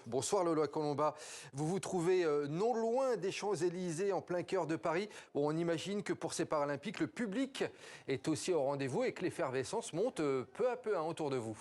Bonsoir Lolo Colomba. Vous vous trouvez non loin des Champs-Élysées, en plein cœur de Paris. Bon, on imagine que pour ces Paralympiques, le public est aussi au rendez-vous et que l'effervescence monte peu à peu autour de vous.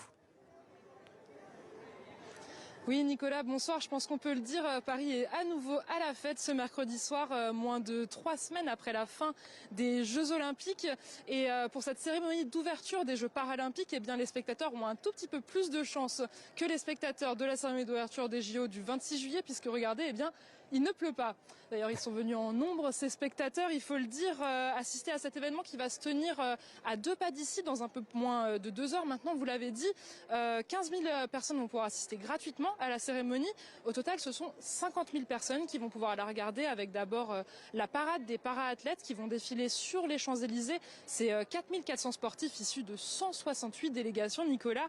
Oui Nicolas, bonsoir. Je pense qu'on peut le dire, Paris est à nouveau à la fête ce mercredi soir, moins de 3 semaines après la fin des Jeux Olympiques. Et pour cette cérémonie d'ouverture des Jeux Paralympiques, eh bien, les spectateurs ont un tout petit peu plus de chance que les spectateurs de la cérémonie d'ouverture des JO du 26 juillet, puisque regardez, eh bien, il ne pleut pas. D'ailleurs, ils sont venus en nombre, ces spectateurs, il faut le dire, assister à cet événement qui va se tenir à 2 pas d'ici, dans un peu moins de 2 heures maintenant, vous l'avez dit. 15 000 personnes vont pouvoir assister gratuitement à la cérémonie. Au total, ce sont 50 000 personnes qui vont pouvoir la regarder, avec d'abord la parade des para-athlètes qui vont défiler sur les Champs-Élysées. C'est 4 400 sportifs issus de 168 délégations, Nicolas.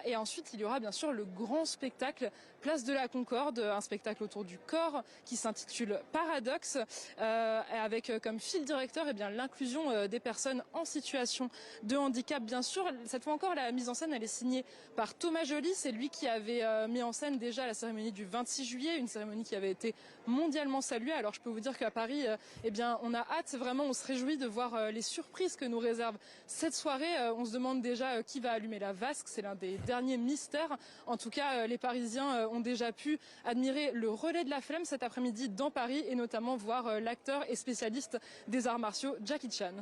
Et ensuite, il y aura bien sûr le grand spectacle Place de la Concorde, un spectacle autour du corps qui s'intitule Paradoxe, avec comme fil directeur l'inclusion des personnes en situation de handicap, bien sûr. Cette fois encore, la mise en scène elle est signée par Thomas Joly. C'est lui qui avait mis en scène déjà la cérémonie du 26 juillet, une cérémonie qui avait été mondialement saluée. Alors je peux vous dire qu'à Paris, on a hâte, vraiment, on se réjouit de voir les surprises que nous réserve cette soirée. On se demande déjà qui va allumer la vasque, c'est l'un des derniers mystères. En tout cas, les Parisiens ont déjà pu admirer le relais de la flamme cet après-midi dans Paris, et notamment voir l'acteur et spécialiste des arts martiaux Jackie Chan.